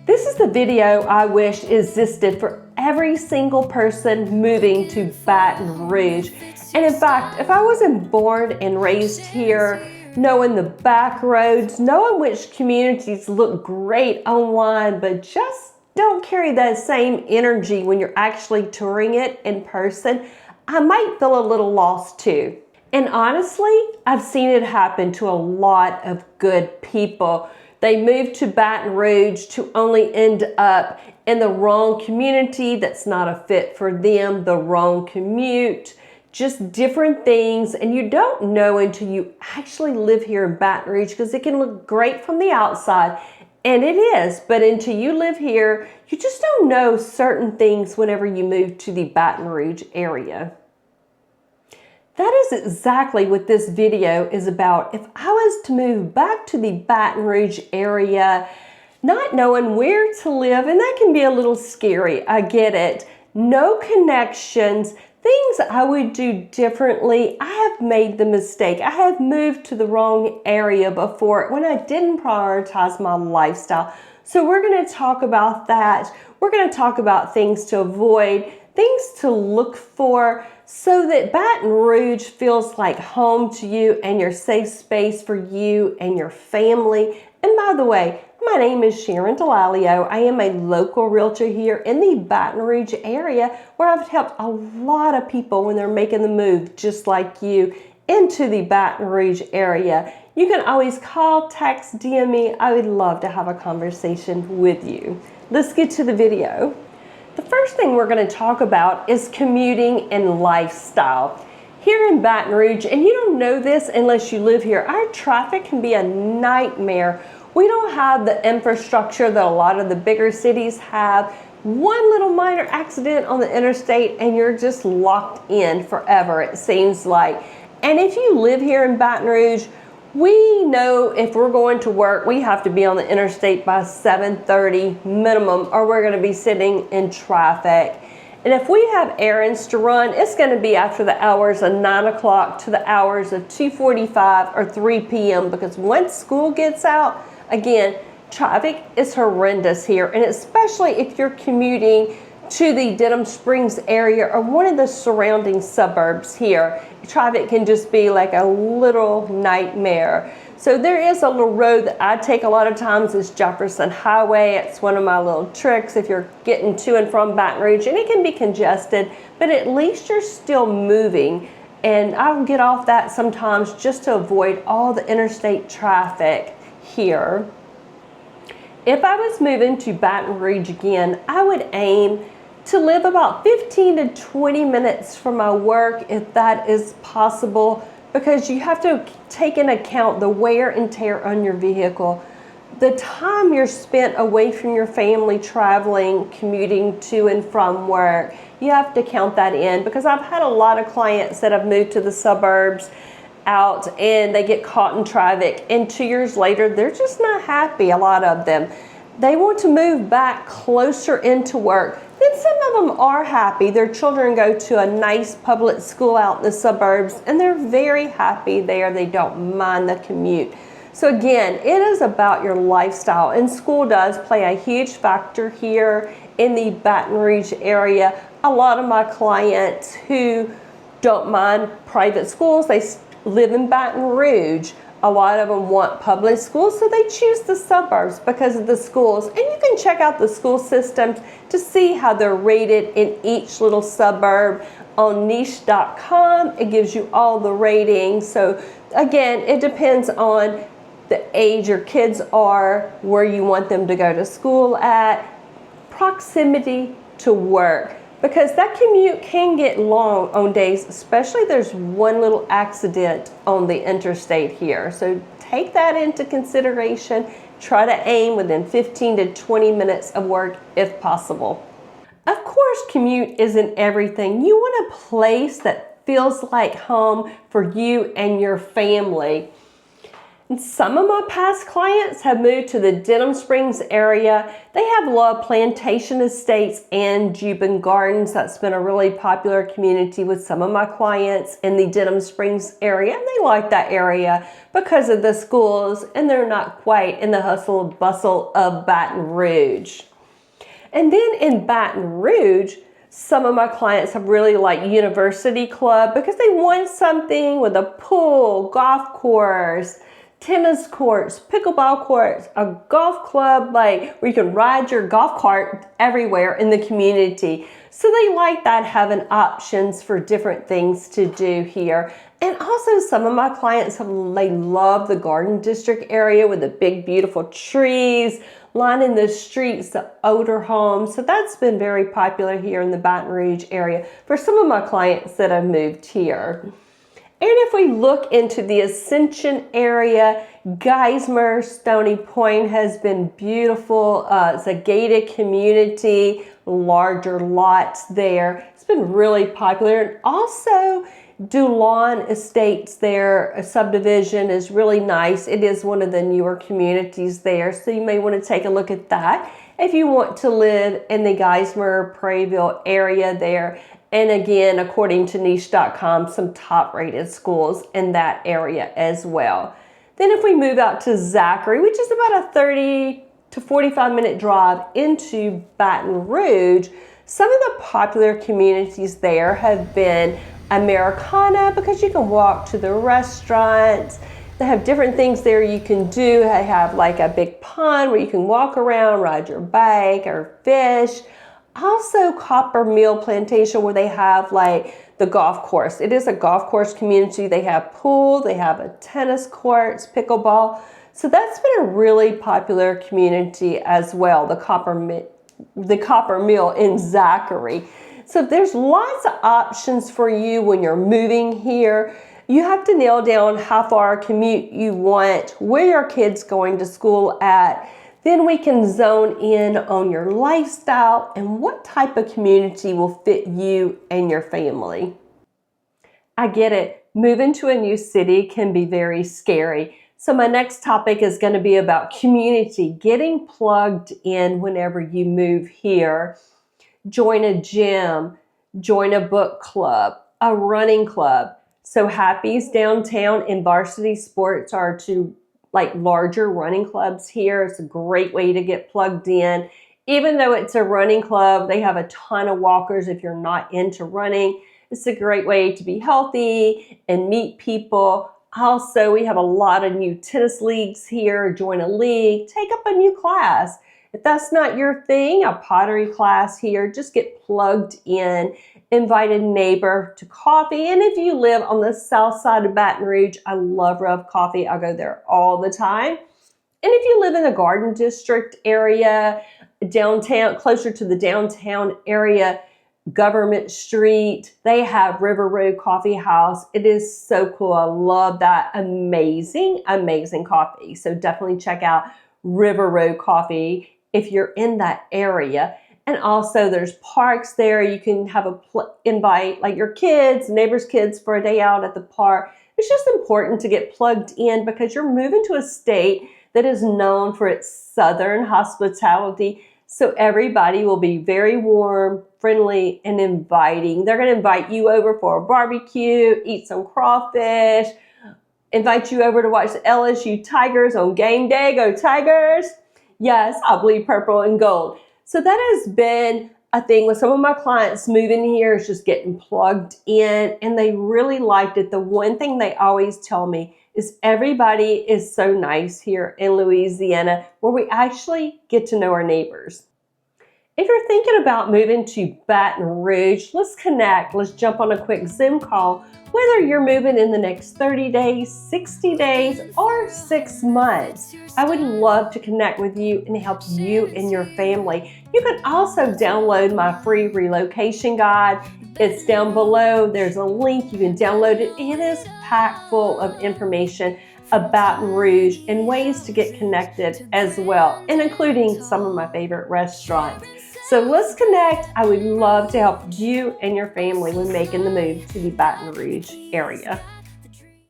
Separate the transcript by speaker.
Speaker 1: This is the video I wish existed for every single person moving to Baton Rouge. And in fact, if I wasn't born and raised here, knowing the back roads, knowing which communities look great online, but just don't carry that same energy when you're actually touring it in person, I might feel a little lost too. And honestly, I've seen it happen to a lot of good people. They move to Baton Rouge to only end up in the wrong community that's not a fit for them, the wrong commute, just different things. And you don't know until you actually live here in Baton Rouge, because it can look great from the outside, and it is, but until you live here, you just don't know certain things whenever you move to the Baton Rouge area. That is exactly what this video is about. If I was to move back to the Baton Rouge area, not knowing where to live, and that can be a little scary, I get it. No connections, things I would do differently. I have made the mistake. I have moved to the wrong area before when I didn't prioritize my lifestyle. So we're going to talk about that. We're going to talk about things to avoid, things to look for, so that Baton Rouge feels like home to you and your safe space for you and your family. And by the way, my name is Sharon Delalio. I am a local realtor here in the Baton Rouge area, where I've helped a lot of people when they're making the move just like you into the Baton Rouge area. You can always call, text, DM me. I would love to have a conversation with you. Let's get to the video. The first thing we're going to talk about is commuting and lifestyle. Here in Baton Rouge, and you don't know this unless you live here, our traffic can be a nightmare. We don't have the infrastructure that a lot of the bigger cities have. One little minor accident on the interstate and you're just locked in forever, it seems like. And if you live here in Baton Rouge, we know if we're going to work, we have to be on the interstate by 7:30 minimum, or we're going to be sitting in traffic. And if we have errands to run, it's going to be after the hours of 9 o'clock to the hours of 2:45 or 3 p.m. because once school gets out, again, traffic is horrendous here. And especially if you're commuting to the Denham Springs area or one of the surrounding suburbs here, traffic can just be like a little nightmare. So there is a little road that I take a lot of times, is Jefferson Highway. It's one of my little tricks if you're getting to and from Baton Rouge, and it can be congested, but at least you're still moving. And I'll get off that sometimes just to avoid all the interstate traffic here. If I was moving to Baton Rouge again, I would aim to live about 15 to 20 minutes from my work, if that is possible, because you have to take into account the wear and tear on your vehicle, the time you're spent away from your family traveling, commuting to and from work. You have to count that in, because I've had a lot of clients that have moved to the suburbs out and they get caught in traffic, and 2 years later they're just not happy. A lot of them, they want to move back closer into work. Then some of them are happy. Their children go to a nice public school out in the suburbs and they're very happy there. They don't mind the commute. So again, it is about your lifestyle, and school does play a huge factor here in the Baton Rouge area. A lot of my clients who don't mind private schools, they live in Baton Rouge. A lot of them want public schools, so they choose the suburbs because of the schools. And you can check out the school systems to see how they're rated in each little suburb on niche.com. It gives you all the ratings. So again, it depends on the age your kids are, where you want them to go to school at, proximity to work. Because that commute can get long on days, especially there's one little accident on the interstate here. So take that into consideration. Try to aim within 15 to 20 minutes of work if possible. Of course, commute isn't everything. You want a place that feels like home for you and your family. Some of my past clients have moved to the Denham Springs area. They have loved Plantation Estates and Juban Gardens. That's been a really popular community with some of my clients in the Denham Springs area. And they like that area because of the schools, and they're not quite in the hustle and bustle of Baton Rouge. And then in Baton Rouge, some of my clients have really liked University Club because they want something with a pool, golf course, tennis courts, pickleball courts, a golf club like where you can ride your golf cart everywhere in the community. So they like that, having options for different things to do here. And also some of my clients they love the Garden District area with the big beautiful trees lining the streets, the older homes. So that's been very popular here in the Baton Rouge area for some of my clients that have moved here. And if we look into the Ascension area, Geismar, Stony Point has been beautiful. It's a gated community, larger lots there. It's been really popular. And also, Dulon Estates there, a subdivision, is really nice. It is one of the newer communities there, so you may want to take a look at that if you want to live in the Geismar, Prairieville area there. And again, according to niche.com, some top rated schools in that area as well. Then if we move out to Zachary, which is about a 30 to 45 minute drive into Baton Rouge, some of the popular communities there have been Americana, because you can walk to the restaurants. They have different things there you can do. They have like a big pond where you can walk around, ride your bike or fish. Also Copper Mill Plantation, where they have like the golf course. It is a golf course community. They have pool, they have a tennis courts, pickleball. So that's been a really popular community as well, the Copper Mill in Zachary. So there's lots of options for you when you're moving here. You have to nail down how far a commute you want, where your kid's going to school at. Then we can zone in on your lifestyle and what type of community will fit you and your family. I get it. Moving to a new city can be very scary. So my next topic is going to be about community, getting plugged in whenever you move here. Join a gym, join a book club, a running club. So Happy's Downtown and Varsity Sports are two like larger running clubs here. It's a great way to get plugged in. Even though it's a running club, they have a ton of walkers if you're not into running. It's a great way to be healthy and meet people. Also, we have a lot of new tennis leagues here. Join a league, take up a new class. If that's not your thing, a pottery class here, just get plugged in. Invite a neighbor to coffee. And if you live on the south side of Baton Rouge, I love Rev Coffee. I go there all the time. And if you live in the Garden District area, downtown, closer to the downtown area, Government Street, they have River Road Coffee House. It is so cool. I love that. Amazing, amazing coffee. So definitely check out River Road Coffee if you're in that area. And also there's parks there. You can have invite like your kids, neighbors' kids for a day out at the park. It's just important to get plugged in because you're moving to a state that is known for its southern hospitality. So everybody will be very warm, friendly, and inviting. They're going to invite you over for a barbecue, eat some crawfish, invite you over to watch the LSU Tigers on game day. Go Tigers! Yes, I bleed purple and gold. So that has been a thing with some of my clients moving here, is just getting plugged in, and they really liked it. The one thing they always tell me is everybody is so nice here in Louisiana, where we actually get to know our neighbors. If you're thinking about moving to Baton Rouge, let's connect. Let's jump on a quick Zoom call, whether you're moving in the next 30 days, 60 days, or 6 months. I would love to connect with you and help you and your family. You can also download my free relocation guide. It's down below. There's a link. You can download it. It is packed full of information about Baton Rouge and ways to get connected as well, and including some of my favorite restaurants. So let's connect. I would love to help you and your family when making the move to the Baton Rouge area.